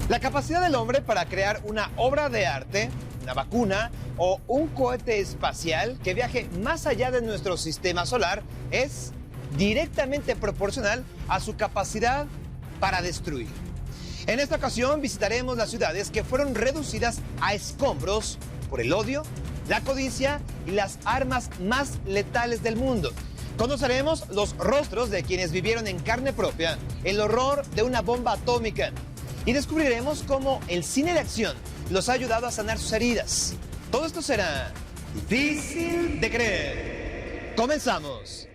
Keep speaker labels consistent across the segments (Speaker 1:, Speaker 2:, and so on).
Speaker 1: La capacidad del hombre para crear una obra de arte, una vacuna o un cohete espacial que viaje más allá de nuestro sistema solar es directamente proporcional a su capacidad para destruir. En esta ocasión visitaremos las ciudades que fueron reducidas a escombros por el odio, la codicia y las armas más letales del mundo. Conoceremos los rostros de quienes vivieron en carne propia el horror de una bomba atómica y descubriremos cómo el cine de acción los ha ayudado a sanar sus heridas. Todo esto será difícil de creer. ¡Comenzamos!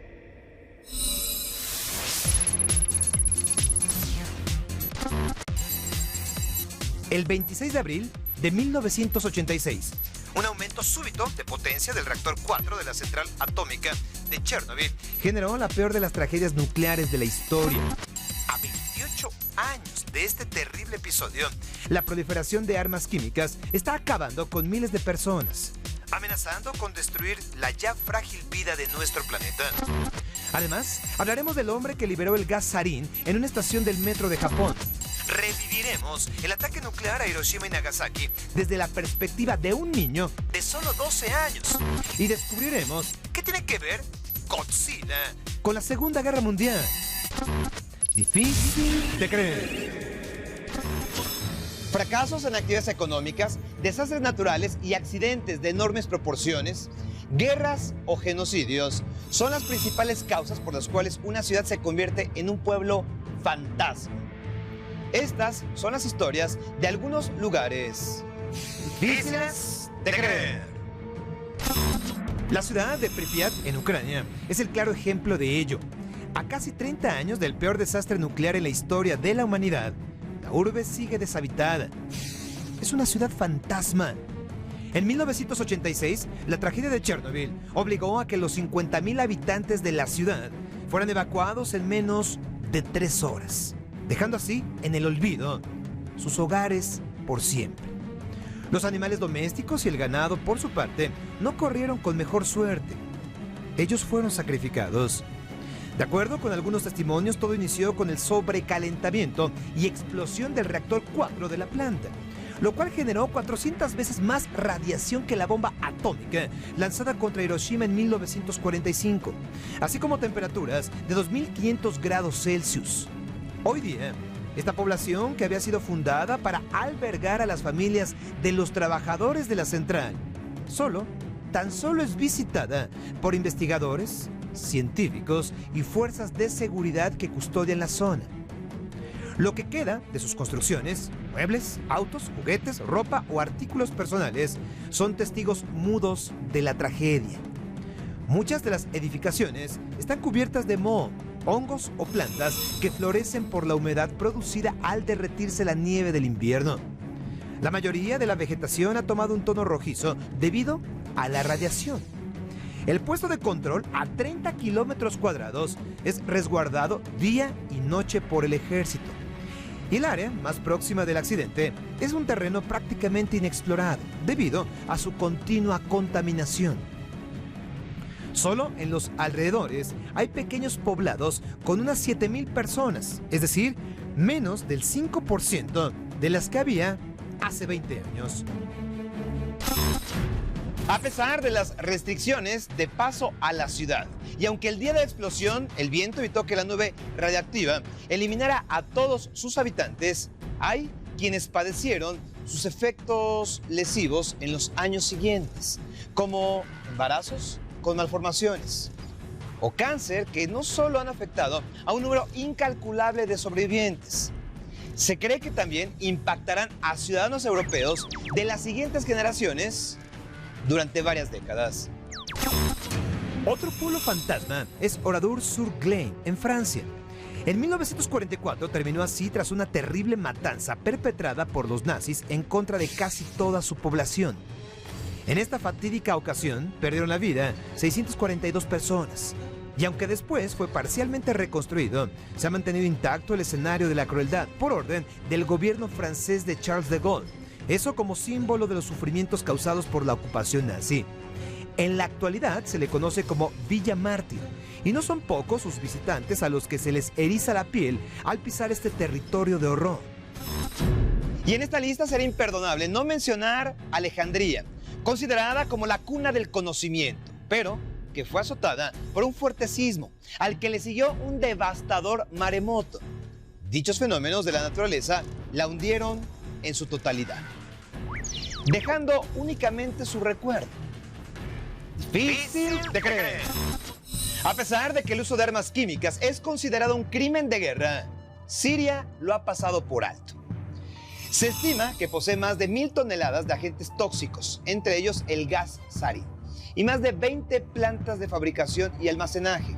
Speaker 1: El 26 de abril de 1986, un aumento súbito de potencia del reactor 4 de la central atómica de Chernobyl generó la peor de las tragedias nucleares de la historia. A 28 años de este terrible episodio, la proliferación de armas químicas está acabando con miles de personas, amenazando con destruir la ya frágil vida de nuestro planeta. Además, hablaremos del hombre que liberó el gas sarín en una estación del metro de Japón. Reviviremos el ataque nuclear a Hiroshima y Nagasaki desde la perspectiva de un niño de solo 12 años. Y descubriremos qué tiene que ver Godzilla con la Segunda Guerra Mundial. Difícil de creer. Fracasos en actividades económicas, desastres naturales y accidentes de enormes proporciones, guerras o genocidios son las principales causas por las cuales una ciudad se convierte en un pueblo fantasma. Estas son las historias de algunos lugares difíciles de creer. La ciudad de Pripyat, en Ucrania, es el claro ejemplo de ello. A casi 30 años del peor desastre nuclear en la historia de la humanidad, la urbe sigue deshabitada. Es una ciudad fantasma. En 1986, la tragedia de Chernobyl obligó a que los 50,000 habitantes de la ciudad fueran evacuados en menos de 3 horas, dejando así en el olvido sus hogares por siempre. Los animales domésticos y el ganado, por su parte, no corrieron con mejor suerte. Ellos fueron sacrificados. De acuerdo con algunos testimonios, todo inició con el sobrecalentamiento y explosión del reactor 4 de la planta, lo cual generó 400 veces más radiación que la bomba atómica lanzada contra Hiroshima en 1945, así como temperaturas de 2.500 grados Celsius. Hoy día, esta población, que había sido fundada para albergar a las familias de los trabajadores de la central, tan solo es visitada por investigadores, científicos y fuerzas de seguridad que custodian la zona. Lo que queda de sus construcciones, muebles, autos, juguetes, ropa o artículos personales, son testigos mudos de la tragedia. Muchas de las edificaciones están cubiertas de moho, hongos o plantas que florecen por la humedad producida al derretirse la nieve del invierno. La mayoría de la vegetación ha tomado un tono rojizo debido a la radiación. El puesto de control, a 30 kilómetros cuadrados, es resguardado día y noche por el ejército. Y el área más próxima del accidente es un terreno prácticamente inexplorado debido a su continua contaminación. Solo en los alrededores hay pequeños poblados con unas 7,000 personas, es decir, menos del 5% de las que había hace 20 años. A pesar de las restricciones de paso a la ciudad, y aunque el día de la explosión el viento evitó que la nube radiactiva eliminara a todos sus habitantes, hay quienes padecieron sus efectos lesivos en los años siguientes, como embarazos con malformaciones o cáncer, que no solo han afectado a un número incalculable de sobrevivientes. Se cree que también impactarán a ciudadanos europeos de las siguientes generaciones durante varias décadas. Otro pueblo fantasma es Oradour-sur-Glane, en Francia. En 1944 terminó así tras una terrible matanza perpetrada por los nazis en contra de casi toda su población. En esta fatídica ocasión perdieron la vida 642 personas. Y aunque después fue parcialmente reconstruido, se ha mantenido intacto el escenario de la crueldad por orden del gobierno francés de Charles de Gaulle. Eso como símbolo de los sufrimientos causados por la ocupación nazi. En la actualidad se le conoce como Villa Mártir, y no son pocos sus visitantes a los que se les eriza la piel al pisar este territorio de horror. Y en esta lista será imperdonable no mencionar Alejandría, considerada como la cuna del conocimiento, pero que fue azotada por un fuerte sismo, al que le siguió un devastador maremoto. Dichos fenómenos de la naturaleza la hundieron en su totalidad, dejando únicamente su recuerdo. Difícil de creer. A pesar de que el uso de armas químicas es considerado un crimen de guerra, Siria lo ha pasado por alto. Se estima que posee más de 1000 toneladas de agentes tóxicos, entre ellos el gas sarin, y más de 20 plantas de fabricación y almacenaje.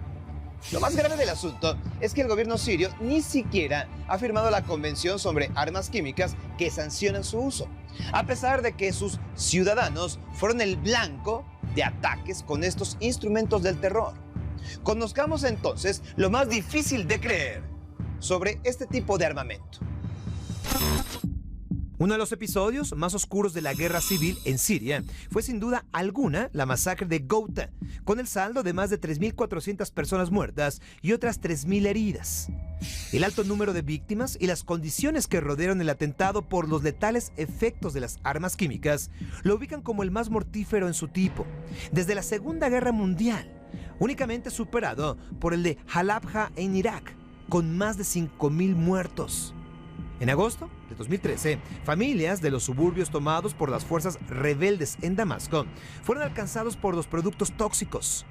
Speaker 1: Lo más grave del asunto es que el gobierno sirio ni siquiera ha firmado la Convención sobre Armas Químicas que sanciona su uso, a pesar de que sus ciudadanos fueron el blanco de ataques con estos instrumentos del terror. Conozcamos entonces lo más difícil de creer sobre este tipo de armamento.
Speaker 2: Uno de los episodios más oscuros de la guerra civil en Siria fue sin duda alguna la masacre de Ghouta, con el saldo de más de 3.400 personas muertas y otras 3.000 heridas. El alto número de víctimas y las condiciones que rodearon el atentado por los letales efectos de las armas químicas lo ubican como el más mortífero en su tipo, desde la Segunda Guerra Mundial, únicamente superado por el de Halabja en Irak, con más de 5.000 muertos. En agosto de 2013, familias de los suburbios tomados por las fuerzas rebeldes en Damasco fueron alcanzados por los productos tóxicos.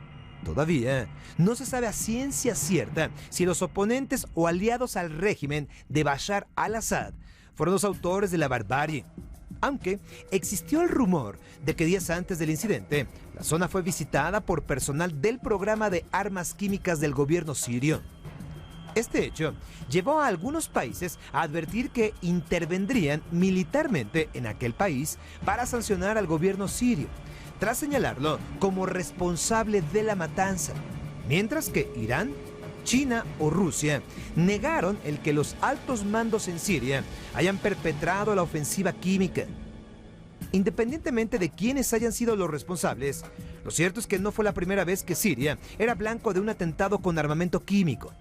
Speaker 2: Todavía no se sabe a ciencia cierta si los oponentes o aliados al régimen de Bashar al-Assad fueron los autores de la barbarie, aunque existió el rumor de que días antes del incidente, la zona fue visitada por personal del programa de armas químicas del gobierno sirio. Este hecho llevó a algunos países a advertir que intervendrían militarmente en aquel país para sancionar al gobierno sirio, tras señalarlo como responsable de la matanza, mientras que Irán, China o Rusia negaron el que los altos mandos en Siria hayan perpetrado la ofensiva química. Independientemente de quiénes hayan sido los responsables, lo cierto es que no fue la primera vez que Siria era blanco de un atentado con armamento químico.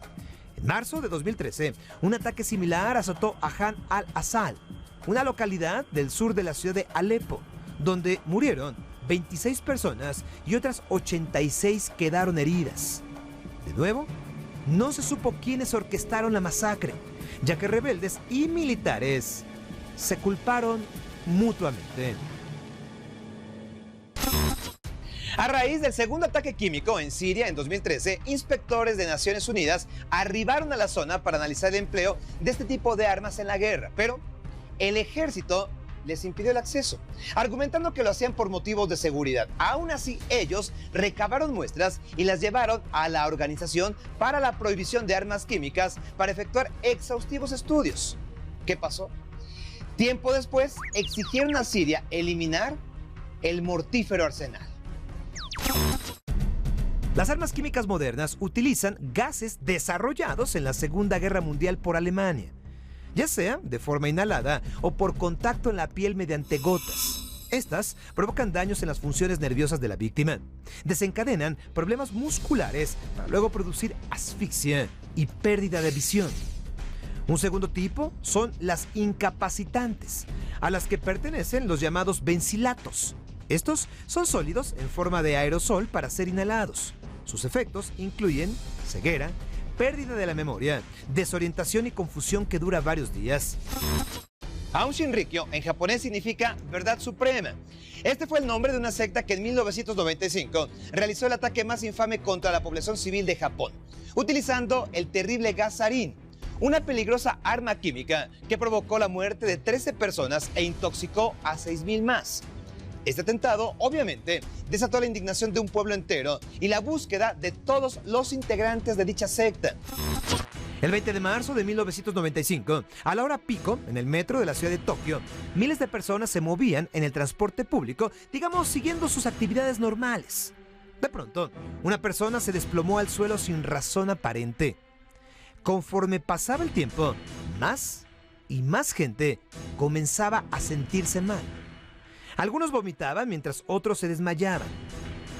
Speaker 2: En marzo de 2013, un ataque similar azotó a Han al-Assal, una localidad del sur de la ciudad de Alepo, donde murieron 26 personas y otras 86 quedaron heridas. De nuevo, no se supo quiénes orquestaron la masacre, ya que rebeldes y militares se culparon mutuamente.
Speaker 1: A raíz del segundo ataque químico en Siria en 2013, inspectores de Naciones Unidas arribaron a la zona para analizar el empleo de este tipo de armas en la guerra, pero el ejército les impidió el acceso, argumentando que lo hacían por motivos de seguridad. Aún así, ellos recabaron muestras y las llevaron a la Organización para la Prohibición de Armas Químicas para efectuar exhaustivos estudios. ¿Qué pasó? Tiempo después, exigieron a Siria eliminar el mortífero arsenal.
Speaker 2: Las armas químicas modernas utilizan gases desarrollados en la Segunda Guerra Mundial por Alemania, ya sea de forma inhalada o por contacto en la piel mediante gotas. Estas provocan daños en las funciones nerviosas de la víctima, desencadenan problemas musculares para luego producir asfixia y pérdida de visión. Un segundo tipo son las incapacitantes, a las que pertenecen los llamados bencilatos. Estos son sólidos en forma de aerosol para ser inhalados. Sus efectos incluyen ceguera, pérdida de la memoria, desorientación y confusión que dura varios días.
Speaker 1: Aum Shinrikyo en japonés significa verdad suprema. Este fue el nombre de una secta que en 1995 realizó el ataque más infame contra la población civil de Japón, utilizando el terrible gas sarin, una peligrosa arma química que provocó la muerte de 13 personas e intoxicó a 6.000 más. Este atentado, obviamente, desató la indignación de un pueblo entero y la búsqueda de todos los integrantes de dicha secta.
Speaker 2: El 20 de marzo de 1995, a la hora pico, en el metro de la ciudad de Tokio, miles de personas se movían en el transporte público, digamos, siguiendo sus actividades normales. De pronto, una persona se desplomó al suelo sin razón aparente. Conforme pasaba el tiempo, más y más gente comenzaba a sentirse mal. Algunos vomitaban mientras otros se desmayaban.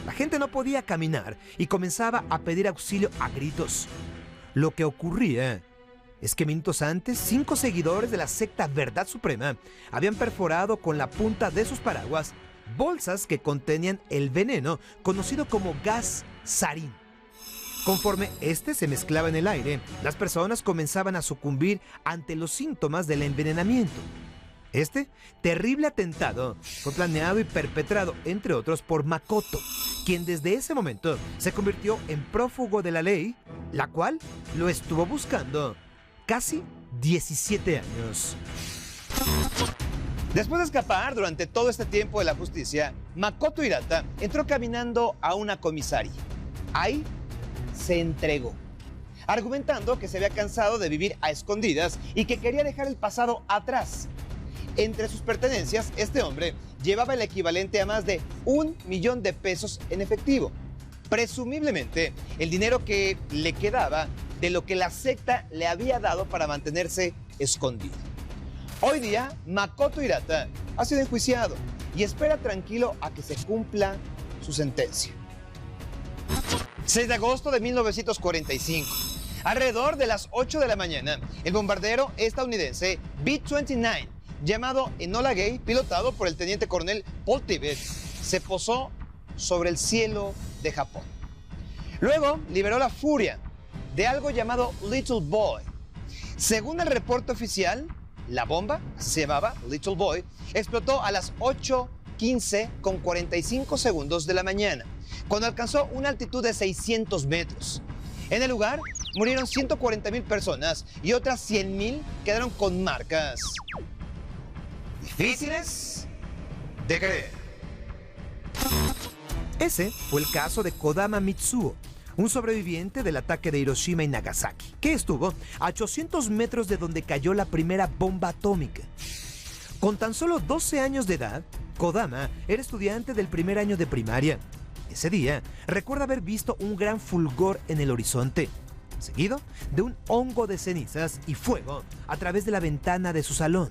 Speaker 2: La gente no podía caminar y comenzaba a pedir auxilio a gritos. Lo que ocurría es que minutos antes, 5 seguidores de la secta Verdad Suprema habían perforado con la punta de sus paraguas bolsas que contenían el veneno conocido como gas sarín. Conforme este se mezclaba en el aire, las personas comenzaban a sucumbir ante los síntomas del envenenamiento. Este terrible atentado fue planeado y perpetrado, entre otros, por Makoto, quien desde ese momento se convirtió en prófugo de la ley, la cual lo estuvo buscando casi 17 años.
Speaker 1: Después de escapar durante todo este tiempo de la justicia, Makoto Hirata entró caminando a una comisaría. Ahí se entregó, argumentando que se había cansado de vivir a escondidas y que quería dejar el pasado atrás. Entre sus pertenencias, este hombre llevaba el equivalente a más de 1 millón de pesos en efectivo. Presumiblemente, el dinero que le quedaba de lo que la secta le había dado para mantenerse escondido. Hoy día, Makoto Hirata ha sido enjuiciado y espera tranquilo a que se cumpla su sentencia. 6 de agosto de 1945. Alrededor de las 8 de la mañana, el bombardero estadounidense B-29, llamado Enola Gay, pilotado por el teniente coronel Paul Tibbett, se posó sobre el cielo de Japón. Luego liberó la furia de algo llamado Little Boy. Según el reporte oficial, la bomba, se llamaba Little Boy, explotó a las 8:15 con 45 segundos de la mañana, cuando alcanzó una altitud de 600 metros. En el lugar murieron 140,000 personas y otras 100,000 quedaron con marcas difíciles de creer.
Speaker 2: Ese fue el caso de Kodama Mitsuo, un sobreviviente del ataque de Hiroshima y Nagasaki, que estuvo a 800 metros de donde cayó la primera bomba atómica. Con tan solo 12 años de edad, Kodama era estudiante del primer año de primaria. Ese día, recuerda haber visto un gran fulgor en el horizonte, seguido de un hongo de cenizas y fuego a través de la ventana de su salón.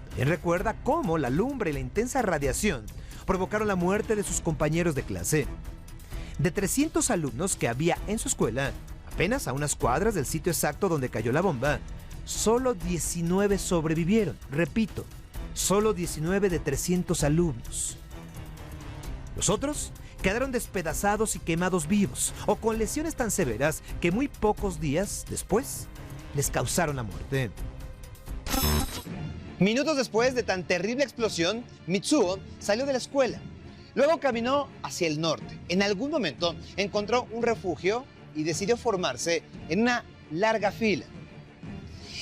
Speaker 2: También recuerda cómo la lumbre y la intensa radiación provocaron la muerte de sus compañeros de clase. De 300 alumnos que había en su escuela, apenas a unas cuadras del sitio exacto donde cayó la bomba, solo 19 sobrevivieron. Repito, solo 19 de 300 alumnos. Los otros quedaron despedazados y quemados vivos, o con lesiones tan severas que muy pocos días después les causaron la muerte.
Speaker 1: Minutos después de tan terrible explosión, Mitsuo salió de la escuela. Luego caminó hacia el norte. En algún momento encontró un refugio y decidió formarse en una larga fila.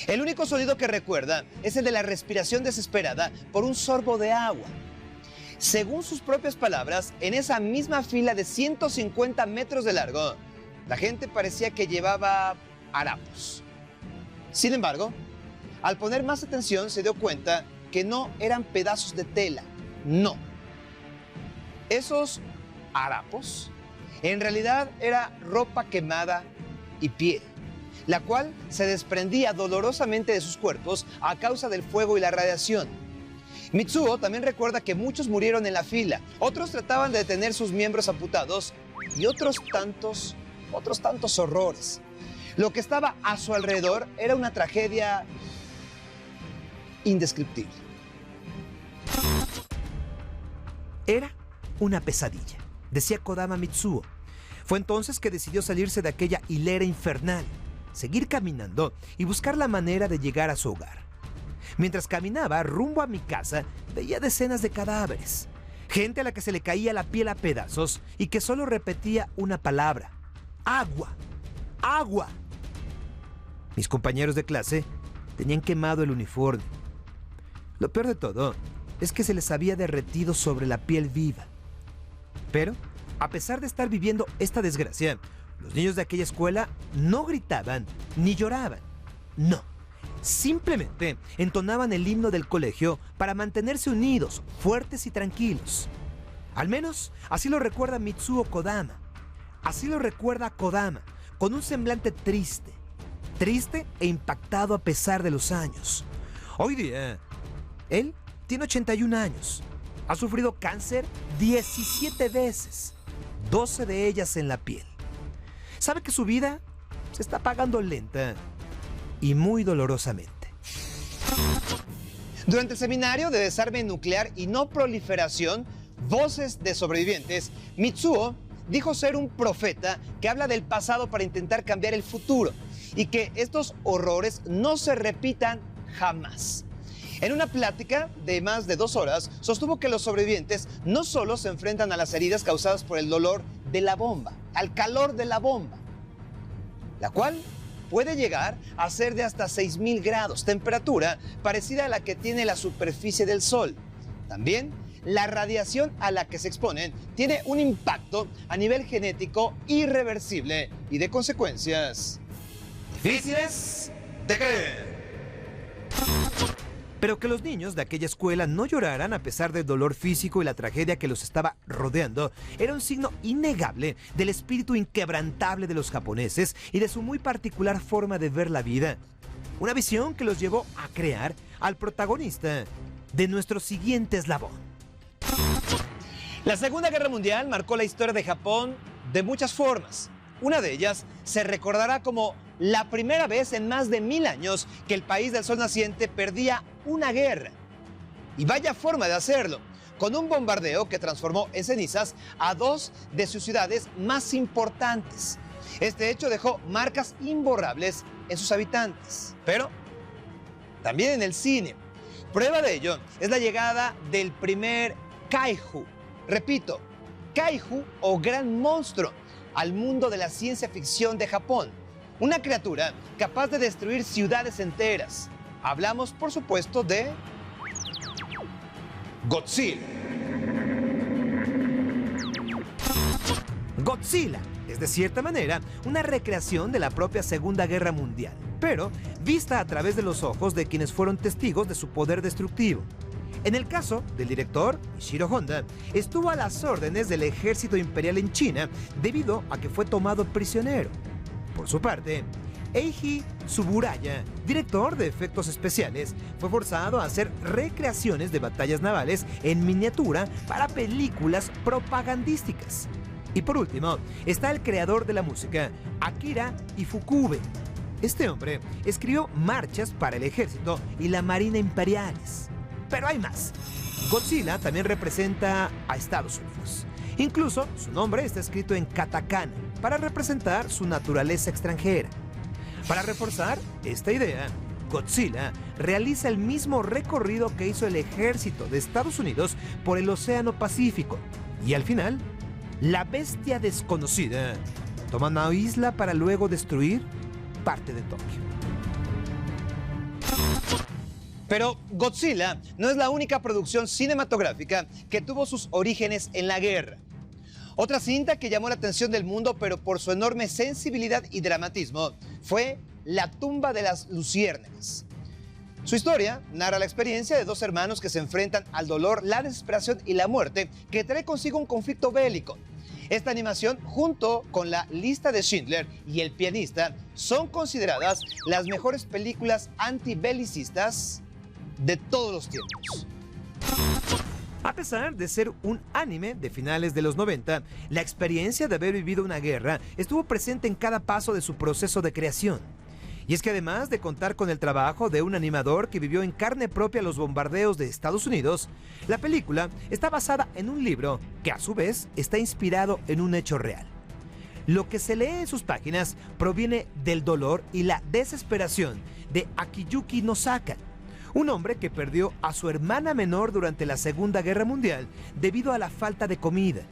Speaker 1: El único sonido que recuerda es el de la respiración desesperada por un sorbo de agua. Según sus propias palabras, en esa misma fila de 150 metros de largo, la gente parecía que llevaba harapos. Sin embargo, al poner más atención se dio cuenta que no eran pedazos de tela, no. Esos harapos en realidad era ropa quemada y piel, la cual se desprendía dolorosamente de sus cuerpos a causa del fuego y la radiación. Mitsuo también recuerda que muchos murieron en la fila, otros trataban de detener sus miembros amputados y otros tantos horrores. Lo que estaba a su alrededor era una tragedia indescriptible.
Speaker 2: Era una pesadilla, decía Kodama Mitsuo. Fue entonces que decidió salirse de aquella hilera infernal, seguir caminando y buscar la manera de llegar a su hogar. Mientras caminaba rumbo a mi casa, veía decenas de cadáveres, gente a la que se le caía la piel a pedazos y que solo repetía una palabra: agua, agua. Mis compañeros de clase tenían quemado el uniforme. Lo peor de todo es que se les había derretido sobre la piel viva. Pero, a pesar de estar viviendo esta desgracia, los niños de aquella escuela no gritaban ni lloraban. No, simplemente entonaban el himno del colegio para mantenerse unidos, fuertes y tranquilos. Al menos así lo recuerda Mitsuo Kodama. Así lo recuerda Kodama, con un semblante triste e impactado a pesar de los años. Hoy día, él tiene 81 años. Ha sufrido cáncer 17 veces, 12 de ellas en la piel. Sabe que su vida se está apagando lenta, y muy dolorosamente.
Speaker 1: Durante el seminario de desarme nuclear y no proliferación, Voces de Sobrevivientes, Mitsuo dijo ser un profeta que habla del pasado para intentar cambiar el futuro y que estos horrores no se repitan jamás. En una plática de más de 2 horas, sostuvo que los sobrevivientes no solo se enfrentan a las heridas causadas por el dolor de la bomba, al calor de la bomba, la cual puede llegar a ser de hasta 6.000 grados, temperatura parecida a la que tiene la superficie del Sol. También, la radiación a la que se exponen tiene un impacto a nivel genético irreversible y de consecuencias difíciles de creer.
Speaker 2: Pero que los niños de aquella escuela no lloraran a pesar del dolor físico y la tragedia que los estaba rodeando era un signo innegable del espíritu inquebrantable de los japoneses y de su muy particular forma de ver la vida. Una visión que los llevó a crear al protagonista de nuestro siguiente eslabón.
Speaker 1: La Segunda Guerra Mundial marcó la historia de Japón de muchas formas. Una de ellas se recordará como la primera vez en más de 1000 años que el país del sol naciente perdía una guerra. Y vaya forma de hacerlo, con un bombardeo que transformó en cenizas a 2 de sus ciudades más importantes. Este hecho dejó marcas imborrables en sus habitantes, pero también en el cine. Prueba de ello es la llegada del primer kaiju. Repito, kaiju o gran monstruo al mundo de la ciencia ficción de Japón. Una criatura capaz de destruir ciudades enteras. Hablamos, por supuesto, de Godzilla.
Speaker 2: Godzilla es, de cierta manera, una recreación de la propia Segunda Guerra Mundial, pero vista a través de los ojos de quienes fueron testigos de su poder destructivo. En el caso del director, Ishiro Honda, estuvo a las órdenes del ejército imperial en China debido a que fue tomado prisionero. Por su parte, Eiji Tsuburaya, director de efectos especiales, fue forzado a hacer recreaciones de batallas navales en miniatura para películas propagandísticas. Y por último, está el creador de la música, Akira Ifukube. Este hombre escribió marchas para el ejército y la marina imperiales. Pero hay más. Godzilla también representa a Estados Unidos. Incluso su nombre está escrito en katakana para representar su naturaleza extranjera. Para reforzar esta idea, Godzilla realiza el mismo recorrido que hizo el ejército de Estados Unidos por el Océano Pacífico. Y al final, la bestia desconocida toma una isla para luego destruir parte de Tokio.
Speaker 1: Pero Godzilla no es la única producción cinematográfica que tuvo sus orígenes en la guerra. Otra cinta que llamó la atención del mundo, pero por su enorme sensibilidad y dramatismo, fue La tumba de las luciérnagas. Su historia narra la experiencia de 2 hermanos que se enfrentan al dolor, la desesperación y la muerte que trae consigo un conflicto bélico. Esta animación, junto con La lista de Schindler y El pianista, son consideradas las mejores películas antibelicistas de todos los tiempos.
Speaker 2: A pesar de ser un anime de finales de los 90, la experiencia de haber vivido una guerra estuvo presente en cada paso de su proceso de creación. Y es que además de contar con el trabajo de un animador que vivió en carne propia los bombardeos de Estados Unidos, la película está basada en un libro que a su vez está inspirado en un hecho real. Lo que se lee en sus páginas proviene del dolor y la desesperación de Akiyuki Nosaka, un hombre que perdió a su hermana menor durante la Segunda Guerra Mundial debido a la falta de comida.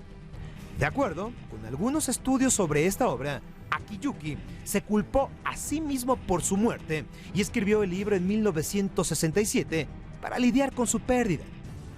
Speaker 2: De acuerdo con algunos estudios sobre esta obra, Akiyuki se culpó a sí mismo por su muerte y escribió el libro en 1967 para lidiar con su pérdida.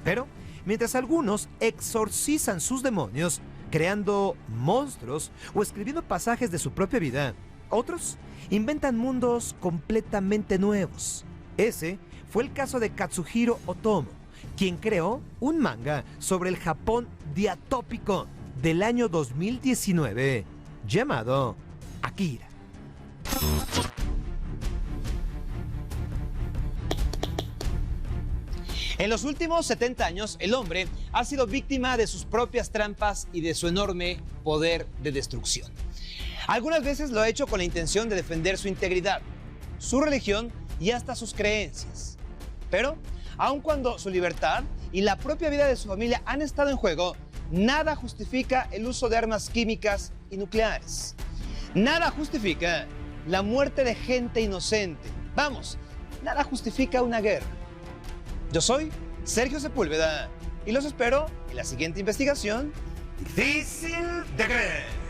Speaker 2: Pero, mientras algunos exorcizan sus demonios, creando monstruos o escribiendo pasajes de su propia vida, otros inventan mundos completamente nuevos. Ese fue el caso de Katsuhiro Otomo, quien creó un manga sobre el Japón diatópico del año 2019 llamado Akira.
Speaker 1: En los últimos 70 años, el hombre ha sido víctima de sus propias trampas y de su enorme poder de destrucción. Algunas veces lo ha hecho con la intención de defender su integridad, su religión y hasta sus creencias. Pero, aun cuando su libertad y la propia vida de su familia han estado en juego, nada justifica el uso de armas químicas y nucleares. Nada justifica la muerte de gente inocente. Vamos, nada justifica una guerra. Yo soy Sergio Sepúlveda y los espero en la siguiente investigación difícil de creer.